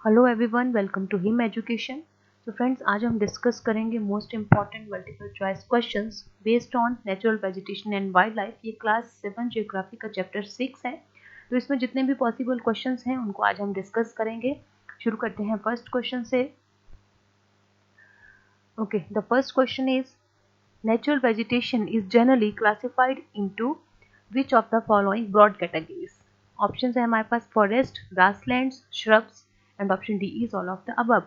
Hello everyone, welcome to him education. तो friends, आज हम डिस्कस करेंगे most important multiple choice questions based on natural vegetation and wild life. ये class 7 geography का chapter 6 है। तो इसमें जितने भी पॉसिबल क्वेश्चंस हैं उनको आज हम डिस्कस करेंगे। शुरू करते हैं फर्स्ट क्वेश्चन से। Okay, the first question is natural vegetation is generally classified into which of the following broad categories. Option है हमारे पास forest, grasslands, shrubs and option D is all of the above.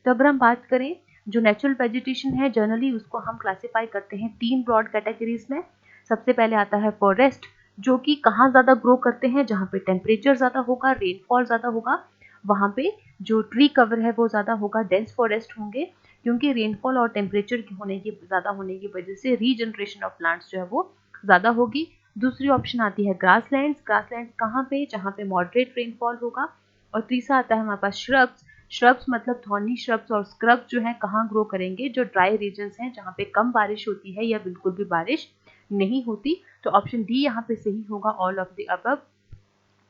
तो अगर हम बात करें जो नेचुरल वेजिटेशन है जनरली उसको हम क्लासिफाई करते हैं 3 ब्रॉड कैटेगरीज में। सबसे पहले आता है फॉरेस्ट, जो कि कहाँ ज़्यादा ग्रो करते हैं, जहाँ पे टेम्परेचर ज़्यादा होगा, रेनफॉल ज़्यादा होगा, वहाँ पे जो ट्री कवर है वो ज़्यादा होगा, डेंस फॉरेस्ट होंगे, क्योंकि रेनफॉल और टेम्परेचर ज़्यादा होने की वजह से रीजनरेशन ऑफ प्लांट्स जो है वो ज़्यादा होगी। दूसरी ऑप्शन आती है ग्रासलैंड्स। ग्रासलैंड्स कहाँ पे, जहाँ पे मॉडरेट रेनफॉल होगा। और तीसरा आता है हमारे पास श्रब्स। श्रब्स मतलब थॉर्नी श्रब्स और स्क्रब्स जो है कहाँ ग्रो करेंगे, जो ड्राई रीजन्स हैं जहाँ पे कम बारिश होती है या बिल्कुल भी बारिश नहीं होती। तो ऑप्शन डी यहाँ पे सही होगा, all of the above.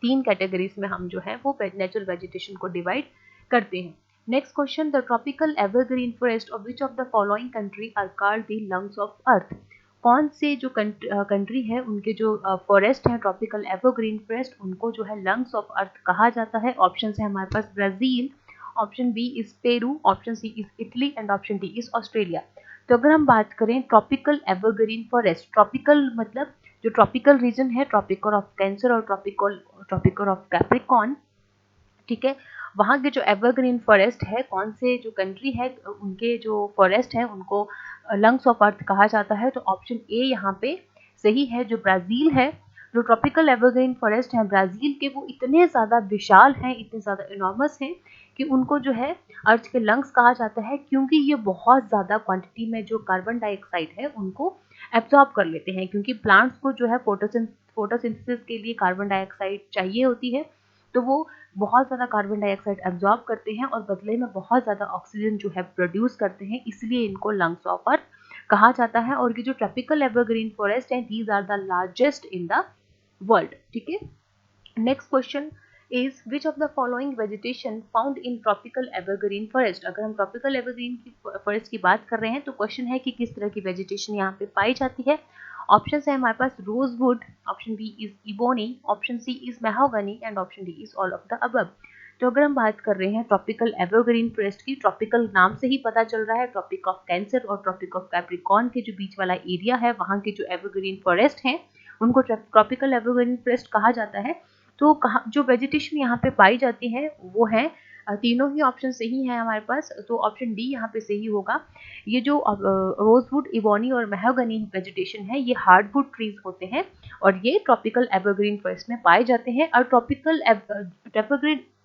3 categories में हम जो है वो नेचुरल वेजिटेशन को डिवाइड करते हैं। Next question, the tropical evergreen forest of which of the following country are called the lungs of earth. कौन से जो कंट्री है उनके जो फॉरेस्ट है ट्रॉपिकल एवरग्रीन फॉरेस्ट, उनको जो है लंग्स ऑफ अर्थ कहा जाता है। ऑप्शन है हमारे पास Brazil, option B is Peru, option C is Italy and option D is Australia. तो अगर हम बात करें ट्रॉपिकल एवरग्रीन फॉरेस्ट, ट्रॉपिकल मतलब जो ट्रॉपिकल रीजन है, ट्रॉपिकल ऑफ कैंसर और ट्रॉपिकल ऑफ कैप्रिकॉर्न, ठीक है, वहाँ के जो एवरग्रीन फॉरेस्ट है, कौन से जो कंट्री है उनके जो फॉरेस्ट है उनको लंग्स ऑफ अर्थ कहा जाता है। तो ऑप्शन ए यहाँ पे सही है, जो ब्राजील है। जो ट्रॉपिकल एवरग्रीन फॉरेस्ट है ब्राजील के, वो इतने ज़्यादा विशाल हैं, इतने ज़्यादा इनॉर्मस हैं कि उनको जो है अर्थ के लंग्स कहा जाता है, क्योंकि ये बहुत ज़्यादा क्वांटिटी में जो कार्बन डाइऑक्साइड है उनको एब्जॉर्ब कर लेते हैं, क्योंकि प्लांट्स को जो है फोटोसिंथेसिस के लिए कार्बन डाइऑक्साइड चाहिए होती है। तो वो बहुत ज़्यादा कार्बन डाइऑक्साइड एब्जॉर्ब करते हैं और बदले में बहुत ज़्यादा ऑक्सीजन जो है प्रोड्यूस करते हैं, इसलिए इनको लंग्स ऑफ अर्थ कहा जाता है। और ये जो ट्रॉपिकल एवरग्रीन फॉरेस्ट है, these are the largest in the world. ठीक है, next question is which of the following vegetation found in tropical evergreen forest. अगर हम ट्रॉपिकल एवरग्रीन की फॉरेस्ट की बात कर रहे हैं तो क्वेश्चन है कि किस तरह की वेजिटेशन यहाँ पे पाई जाती है। ऑप्शन है हमारे पास rosewood, option B is ebony, option C is mahogany and option D is all of the above. तो अगर हम बात कर रहे हैं ट्रॉपिकल एवरग्रीन फॉरेस्ट की, ट्रॉपिकल नाम से ही पता चल रहा है, ट्रॉपिक ऑफ कैंसर और ट्रॉपिक ऑफ कैप्रिकॉर्न के जो बीच वाला एरिया है, वहाँ के जो एवरग्रीन फॉरेस्ट हैं उनको ट्रॉपिकल एवरग्रीन फॉरेस्ट कहा जाता है। तो कहा जो वेजिटेशन यहाँ पे पाई जाती है वो है, तीनों ही ऑप्शन सही है हमारे पास, तो ऑप्शन डी यहाँ पे सही होगा। ये जो रोजवुड, इबोनी और मेहोगनी वेजिटेशन है, ये हार्डवुड ट्रीज होते हैं और ये ट्रॉपिकल एवरग्रीन फॉरेस्ट में पाए जाते हैं। और ट्रॉपिकल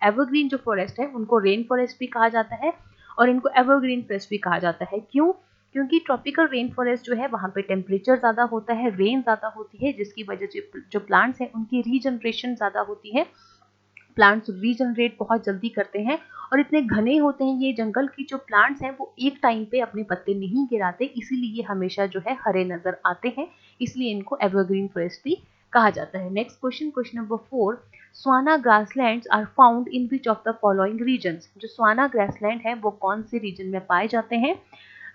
एवरग्रीन जो फॉरेस्ट है उनको रेन फॉरेस्ट भी कहा जाता है और इनको एवरग्रीन फॉरेस्ट भी कहा जाता है। क्यों? क्योंकि ट्रॉपिकल रेन फॉरेस्ट जो है वहाँ पे टेम्परेचर ज़्यादा होता है, रेन ज़्यादा होती है, जिसकी वजह से जो प्लांट्स हैं उनकी रीजनरेशन ज़्यादा होती है। प्लांट्स रीजनरेट बहुत जल्दी करते हैं और इतने घने होते हैं ये जंगल की जो प्लांट्स हैं वो एक टाइम पे अपने पत्ते नहीं गिराते, इसीलिए ये हमेशा जो है हरे नजर आते हैं, इसलिए इनको एवरग्रीन फॉरेस्ट भी कहा जाता है। Next question, question number 4, savanna grasslands are found in which of the following regions. जो स्वाना ग्रासलैंड है वो कौन से रीजन में पाए जाते हैं।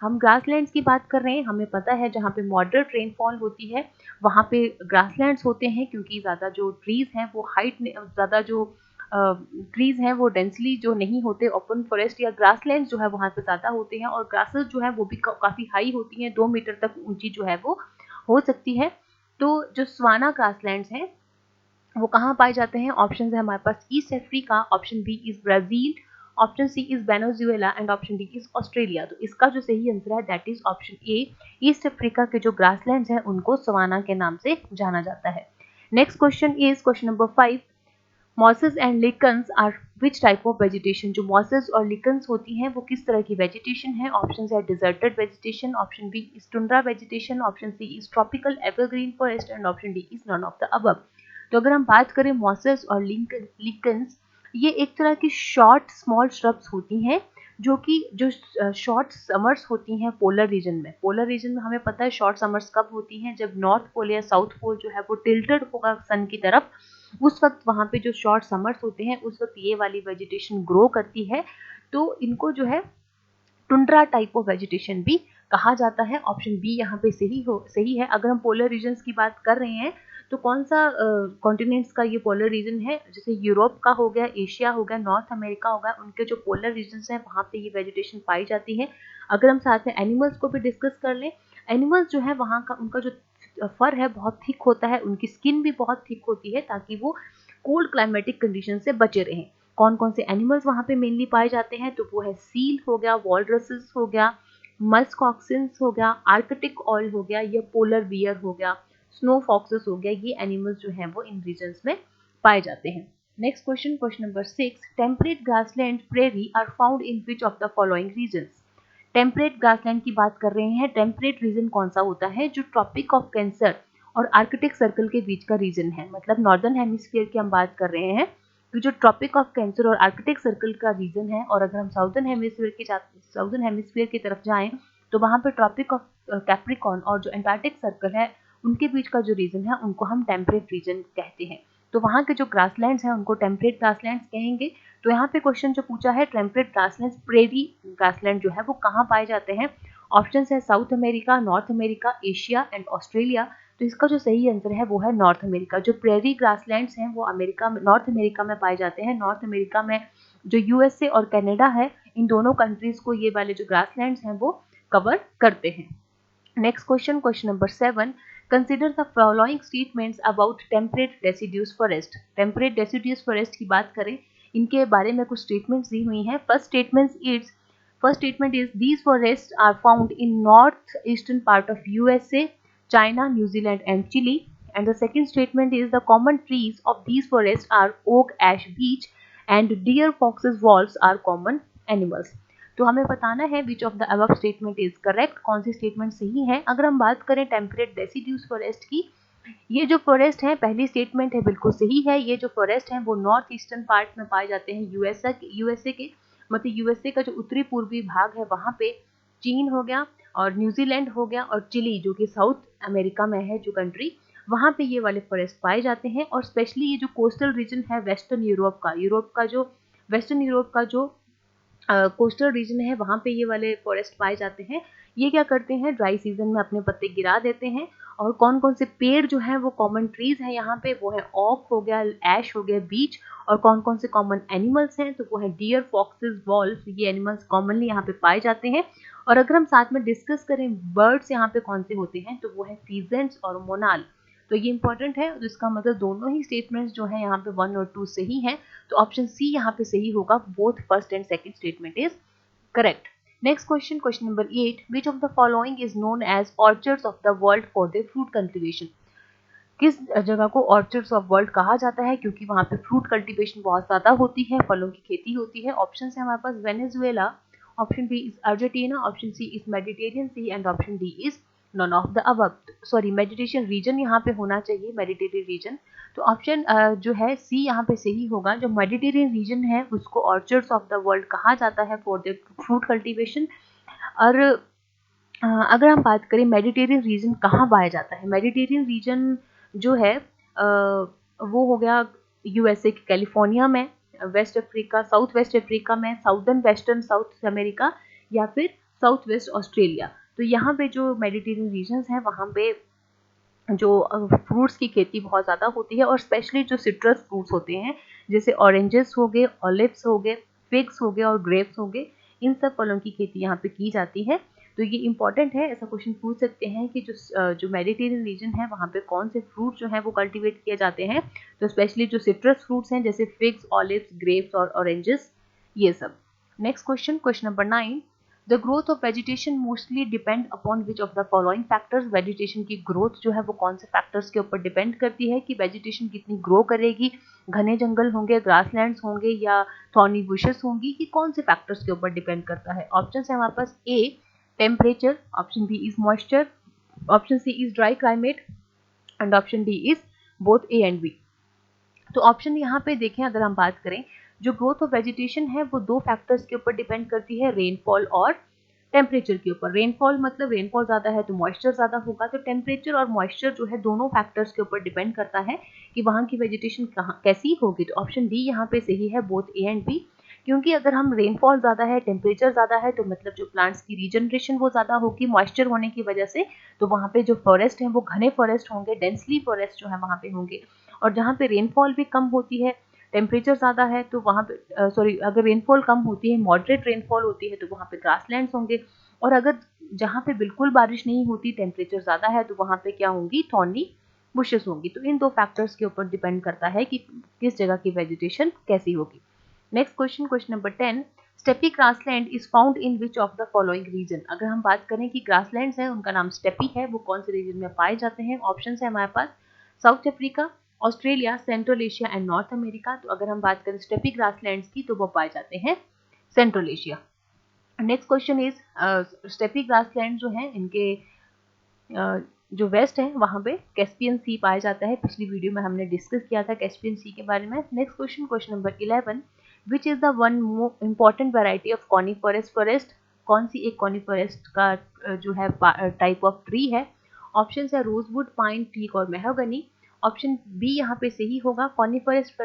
हम ग्रासलैंड्स की बात कर रहे हैं, हमें पता है जहाँ पे मॉडरेट रेनफॉल होती है वहाँ पे ग्रासलैंड्स होते हैं, क्योंकि ज़्यादा जो ट्रीज हैं वो ज़्यादा जो ट्रीज हैं वो डेंसली जो नहीं होते, ओपन फॉरेस्ट या ग्रासलैंड जो है वहाँ पे ज़्यादा होते हैं और ग्रासेस जो है वो भी काफ़ी हाई होती हैं, 2 मीटर तक ऊंची जो है वो हो सकती है। तो जो स्वाना ग्रासलैंड्स हैं वो कहाँ पाए जाते हैं। ऑप्शन है हमारे पास East Africa, option B is Brazil, option C is Venezuela and option D is Australia. तो इसका जो सही आंसर है that is option A, East Africa के जो ग्रासलैंड्स हैं उनको सवाना के नाम से जाना जाता है। Next question is question number 5, mosses and lichens are which type of vegetation. जो मॉसेस और लिकन्स होती हैं वो किस तरह की वेजिटेशन है। ऑप्शन है deserted vegetation, option B is tundra vegetation, option C is tropical evergreen forest and option D is none of the above. तो अगर हम बात करें मॉसेस और लिकन्स, ये एक तरह की शॉर्ट स्मॉल श्रब्स होती हैं जो कि जो शॉर्ट समर्स होती हैं पोलर रीजन में। पोलर रीजन में हमें पता है शॉर्ट समर्स कब होती हैं, जब नॉर्थ पोल या साउथ पोल जो है वो टिल्टेड होगा सन की तरफ, उस वक्त वहाँ पे जो शॉर्ट समर्स होते हैं उस वक्त ये वाली वेजिटेशन ग्रो करती है, तो इनको जो है टुंड्रा टाइप ऑफ वेजिटेशन भी कहा जाता है। ऑप्शन बी यहाँ पे सही है। अगर हम पोलर रीजन्स की बात कर रहे हैं तो कौन सा कॉन्टिनेंट्स का ये पोलर रीजन है, जैसे यूरोप का हो गया, एशिया हो गया, नॉर्थ अमेरिका हो गया, उनके जो पोलर रीजन्स हैं वहाँ पे ये वेजिटेशन पाई जाती है। अगर हम साथ में एनिमल्स को भी डिस्कस कर लें, एनिमल्स जो है वहाँ का उनका जो फर है बहुत थिक होता है, उनकी स्किन भी बहुत थिक होती है ताकि वो कोल्ड क्लाइमेटिक कंडीशन से बचे रहें। कौन कौन से एनिमल्स वहाँ पे मेनली पाए जाते हैं, तो वो है सील हो गया, वॉलरसेस हो गया, मस्क ऑक्सिन्स हो गया, आर्कटिक ऑल हो गया, या पोलर बियर हो गया, स्नो फॉक्सेस हो गया। ये एनिमल्स जो हैं वो इन रीजन्स में पाए जाते हैं। Next question, question number 6, temperate grassland prairie are found in which of the following regions. Temperate grassland की बात कर रहे हैं। टेम्परेट रीजन कौन सा होता है, जो ट्रॉपिक ऑफ कैंसर और आर्कटिक सर्कल के बीच का रीजन है, मतलब नॉर्दर्न हेमिस्फीयर की हम बात कर रहे हैं। तो जो ट्रॉपिक ऑफ कैंसर और आर्कटिक सर्कल का रीजन है, और अगर हम साउदर्न हेमिस्फीयर की तरफ जाएं तो वहां पर ट्रॉपिक ऑफ कैप्रिकॉर्न और जो एंटार्क्टिक सर्कल है उनके बीच का जो रीजन है उनको हम टेम्परेट रीजन कहते हैं। तो वहाँ के जो ग्रासलैंड्स हैं उनको टेम्परेट ग्रासलैंड्स कहेंगे। तो यहाँ पे क्वेश्चन जो पूछा है, टेम्परेट ग्रासलैंड्स प्रेरी ग्रासलैंड जो है वो कहाँ पाए जाते हैं। ऑप्शन है south America, north America, Asia and Australia. तो इसका जो सही आंसर है वो है नॉर्थ अमेरिका। जो प्रेरी ग्रासलैंड्स हैं वो अमेरिका में, नॉर्थ अमेरिका में पाए जाते हैं। नॉर्थ अमेरिका में जो यूएसए और कनाडा है, इन दोनों कंट्रीज को ये वाले जो ग्रासलैंड्स हैं वो कवर करते हैं। Next question, question number 7, consider the following statements about temperate deciduous forest. Temperate deciduous forest की बात करें, इनके बारे में कुछ स्टेटमेंट्स दी हुई हैं। First statement is these forest are found in north eastern part of USA, China, New Zealand and Chile. And the second statement is the common trees of these forest are oak, ash, beech and deer, foxes, wolves are common animals. तो हमें बताना है which of the above statement is correct, कौन सी statement सही है। अगर हम बात करें टेम्परेट डेसिड्यूस फॉरेस्ट की, ये जो फॉरेस्ट है, पहली स्टेटमेंट है बिल्कुल सही है। ये जो फॉरेस्ट है वो नॉर्थ ईस्टर्न पार्ट में पाए जाते हैं यूएसए के, मतलब यूएसए का जो उत्तरी पूर्वी भाग है वहाँ पे, चीन हो गया और न्यूजीलैंड हो गया और चिली जो कि साउथ अमेरिका में है जो कंट्री, वहाँ पे ये वाले फॉरेस्ट पाए जाते हैं। और स्पेशली ये जो कोस्टल रीजन है वेस्टर्न यूरोप का जो वेस्टर्न यूरोप का जो कोस्टल रीजन है वहाँ पे ये वाले फॉरेस्ट पाए जाते हैं। ये क्या करते हैं, ड्राई सीजन में अपने पत्ते गिरा देते हैं। और कौन कौन से पेड़ जो हैं वो कॉमन ट्रीज हैं यहाँ पे, वो है ओक हो गया, ऐश हो गया, बीच। और कौन कौन से कॉमन एनिमल्स हैं, तो वो है डियर, फॉक्सेस, वॉल्फ। ये एनिमल्स कॉमनली यहाँ पे पाए जाते हैं। और अगर हम साथ में डिस्कस करें बर्ड्स यहाँ पे कौन से होते हैं, तो वो है फीजेंट्स और मोनाल। तो ये इंपॉर्टेंट है, जिसका मतलब दोनों ही स्टेटमेंट्स जो है यहाँ पे 1 और 2 सही है। तो ऑप्शन सी यहाँ पे सही होगा, both first and second statement is correct. Next question, question number 8, which of the following is known as orchards of the world for their fruit cultivation. किस जगह को ऑर्चर्ड्स ऑफ वर्ल्ड कहा जाता है, क्योंकि वहाँ पे फ्रूट कल्टीवेशन बहुत ज़्यादा होती है, फलों की खेती होती है। ऑप्शन है हमारे पास Venezuela, option B is Argentina, option C is Mediterranean sea and option D is none of the above. Sorry, Mediterranean region यहाँ पे होना चाहिए, मेडिटेरियन रीजन। तो ऑप्शन जो है सी यहाँ पे सही होगा। जो मेडिटेरियन रीजन है उसको ऑर्चर्ड्स ऑफ द वर्ल्ड कहा जाता है फॉर द फ्रूट कल्टीवेशन। और अगर हम बात करें मेडिटेरियन रीजन कहाँ पाया जाता है, मेडिटेरियन रीजन जो है वो हो गया यूएसए के कैलिफोर्निया में, West Africa, South West Africa में, साउदर्न वेस्टर्न साउथ अमेरिका, या फिर साउथ वेस्ट ऑस्ट्रेलिया। तो यहाँ पे जो मेडिटेरियन रीजन्स हैं वहाँ पे जो फ्रूट्स की खेती बहुत ज़्यादा होती है, और स्पेशली जो सिट्रस फ्रूट्स होते हैं जैसे ऑरेंजेस हो गए, ऑलिव्स हो गए, फिग्स हो गए और ग्रेप्स हो गए, इन सब फलों की खेती यहाँ पे की जाती है। तो ये इंपॉर्टेंट है, ऐसा क्वेश्चन पूछ सकते हैं कि जो मेडिटेरियन रीजन है वहाँ पे कौन से फ्रूट जो हैं वो कल्टीवेट किए जाते हैं। तो स्पेशली जो सिट्रस फ्रूट्स हैं जैसे फिग्स, ऑलिव्स, ग्रेप्स और ऑरेंजेस, ये सब। Next question, question number 9, the growth of vegetation mostly depend upon which of the following factors. Vegetation की ग्रोथ जो है वो कौन से फैक्टर्स के ऊपर डिपेंड करती है कि वेजिटेशन कितनी ग्रो करेगी, घने जंगल होंगे, ग्रासलैंड्स होंगे या थॉर्नी बुशेस होंगी, कि कौन से फैक्टर्स के ऊपर डिपेंड करता है। ऑप्शन है हमारे पास A temperature, option B is moisture, option C is dry climate and option D is both A and B. तो ऑप्शन यहाँ पे देखें, अगर हम बात करें जो ग्रोथ ऑफ वेजिटेशन है वो 2 फैक्टर्स के ऊपर डिपेंड करती है, रेनफॉल और टेम्परेचर के ऊपर। रेनफॉल मतलब रेनफॉल ज़्यादा है तो मॉइस्चर ज़्यादा होगा, तो टेम्परेचर और मॉइस्चर जो है दोनों फैक्टर्स के ऊपर डिपेंड करता है कि वहाँ की वेजिटेशन कहाँ कैसी होगी। तो ऑप्शन डी यहाँ पे सही है, बोथ ए एंड बी। क्योंकि अगर हम रेनफॉल ज़्यादा है, टेम्परेचर ज़्यादा है, तो मतलब जो प्लांट्स की रीजनरेशन वो ज़्यादा होगी मॉइस्चर होने की वजह से, तो वहाँ पे जो फॉरेस्ट है वो घने फॉरेस्ट होंगे, डेंसली फॉरेस्ट जो है वहाँ पे होंगे। और जहाँ पे रेनफॉल भी कम होती है, टेम्परेचर ज़्यादा है, तो वहाँ पे अगर रेनफॉल कम होती है, मॉडरेट रेनफॉल होती है, तो वहाँ पे ग्रासलैंड्स होंगे। और अगर जहाँ पे बिल्कुल बारिश नहीं होती, टेम्परेचर ज़्यादा है, तो वहाँ पे क्या होंगी, थॉर्नी बुशेस होंगी। तो इन दो फैक्टर्स के ऊपर डिपेंड करता है कि किस जगह की वेजिटेशन कैसी होगी। Next question number 10, steppe grassland is found in which of the following region. अगर हम बात करें कि ग्रासलैंड्स है उनका नाम स्टेपी है, वो कौन से रीजन में पाए जाते हैं। ऑप्शन है हमारे पास South Africa, Australia, Central Asia and North America. तो अगर हम बात करें स्टेपी ग्रासलैंड्स की, तो वो पाए जाते हैं central Asia. Next question is steppe grassland जो है इनके जो वेस्ट है वहाँ पे कैस्पियन सी पाया जाता है। पिछली वीडियो में हमने डिस्कस किया था कैस्पियन सी के बारे में। Next question number 11, which is the one more important variety of coniferous forest. कौन सी एक कॉनिफरस का जो है टाइप ऑफ ट्री है। ऑप्शन है रोजवुड, पाइन, टीक और मेहगनी। ऑप्शन बी यहाँ पे सही होगा। कॉनिफेरस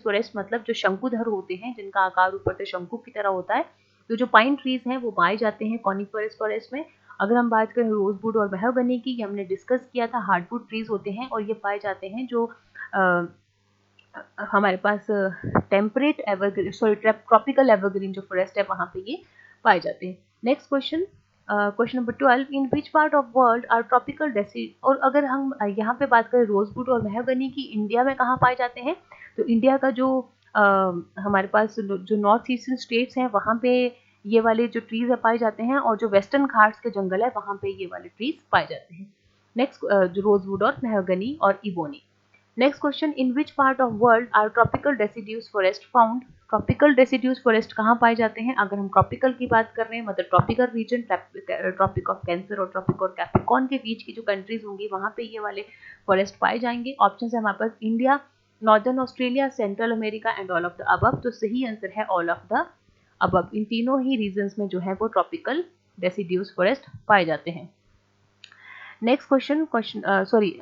फॉरेस्ट मतलब जो शंकुधर होते हैं, जिनका आकार ऊपर से शंकु की तरह होता है। तो जो पाइन ट्रीज हैं वो पाए जाते हैं कॉनिफेरस फॉरेस्ट में। अगर हम बात करें रोजवुड और मेहगनी की, ये हमने डिस्कस किया था, हार्डवुड ट्रीज होते हैं और ये पाए जाते हैं जो हमारे पास टेम्परेट एवरग्रीन ट्रॉपिकल एवरग्रीन जो फॉरेस्ट है वहाँ पे ये पाए जाते हैं। Next question number 12, in which part of world are tropical डेसी। और अगर हम यहाँ पे बात करें रोजवुड और मेहगनी की, इंडिया में कहाँ पाए जाते हैं, तो इंडिया का जो हमारे पास जो नॉर्थ ईस्टर्न स्टेट्स हैं वहाँ पे ये वाले जो ट्रीज है पाए जाते हैं, और जो वेस्टर्न घाट्स के जंगल है वहाँ पे ये वाले ट्रीज पाए जाते हैं। नेक्स्ट जो रोजवुड और मेहगनी और ebony. Next question, in which part of world are tropical deciduous forest found. Tropical deciduous forest कहाँ पाए जाते हैं। अगर हम ट्रॉपिकल की बात कर रहे हैं मतलब tropical region, tropic of cancer और ट्रॉपिक और कैप्रिकॉर्न के बीच की जो कंट्रीज होंगी वहाँ पे ये वाले फॉरेस्ट पाए जाएंगे। ऑप्शन है हमारे पास India, Northern Australia, Central America and all of the above. तो सही आंसर है ऑल ऑफ द अबव। इन तीनों ही रीजन्स में जो है वो ट्रॉपिकल डेसिड्यूज फॉरेस्ट पाए जाते हैं। नेक्स्ट क्वेश्चन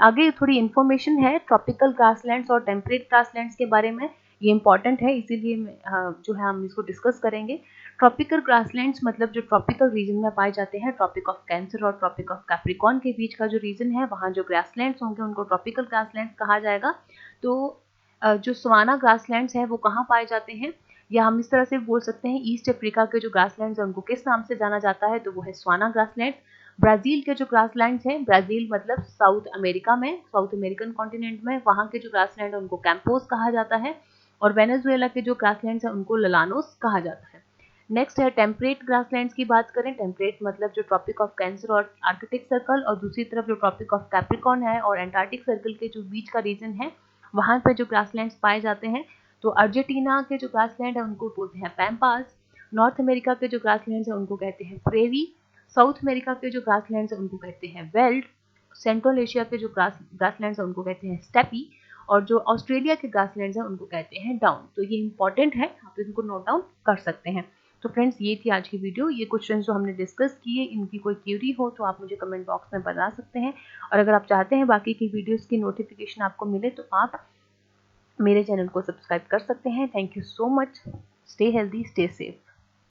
आगे थोड़ी इन्फॉर्मेशन है ट्रॉपिकल ग्रासलैंड्स और टेम्परेट ग्रासलैंड्स के बारे में। ये इंपॉर्टेंट है, इसीलिए जो है हम इसको डिस्कस करेंगे। ट्रॉपिकल ग्रासलैंड्स मतलब जो ट्रॉपिकल रीजन में पाए जाते हैं, ट्रॉपिक ऑफ कैंसर और ट्रॉपिक ऑफ कैप्रिकॉर्न के बीच का जो रीजन है वहाँ जो ग्रासलैंड्स होंगे उनको ट्रॉपिकल ग्रासलैंड्स कहा जाएगा। तो जो सवाना ग्रासलैंड्स है वो कहाँ पाए जाते हैं, या हम इस तरह से बोल सकते हैं ईस्ट अफ्रीका के जो ग्रासलैंड्स है उनको किस नाम से जाना जाता है, तो वो है सवाना ग्रासलैंड। ब्राजील के जो ग्रासलैंड्स हैं, ब्राजील मतलब साउथ अमेरिका में, साउथ अमेरिकन कॉन्टिनेंट में, वहाँ के जो ग्रासलैंड है उनको कैंपोस कहा जाता है। और वेनेजुएला के जो ग्रासलैंड्स है उनको ललानोस कहा जाता है। नेक्स्ट है टेम्परेट ग्रासलैंड्स की बात करें। टेम्परेट मतलब जो ट्रॉपिक ऑफ कैंसर और आर्कटिक सर्कल, और दूसरी तरफ जो ट्रॉपिक ऑफ कैप्रिकॉर्न है और एंटार्क्टिक सर्कल के जो बीच का रीजन है वहाँ पर जो ग्रासलैंड्स पाए जाते हैं। तो अर्जेंटीना के जो ग्रासलैंड है उनको बोलते हैं पैम्पास। नॉर्थ अमेरिका के जो ग्रासलैंड्स है उनको कहते हैं प्रेरी। साउथ अमेरिका के जो ग्रासलैंड्स है उनको कहते हैं वेल्ड। सेंट्रल एशिया के जो ग्रासलैंड्स है उनको कहते हैं स्टेपी। और जो ऑस्ट्रेलिया के ग्रासलैंड्स हैं उनको कहते हैं डाउन। तो ये इंपॉर्टेंट है, आप इनको नोट डाउन कर सकते हैं। तो फ्रेंड्स ये थी आज की वीडियो। ये क्वेश्चन जो हमने डिस्कस किए, इनकी कोई क्यूरी हो तो आप मुझे कमेंट बॉक्स में बता सकते हैं। और अगर आप चाहते हैं बाकी की वीडियोस की नोटिफिकेशन आपको मिले तो आप मेरे चैनल को सब्सक्राइब कर सकते हैं। Thank you so much. Stay healthy, stay safe.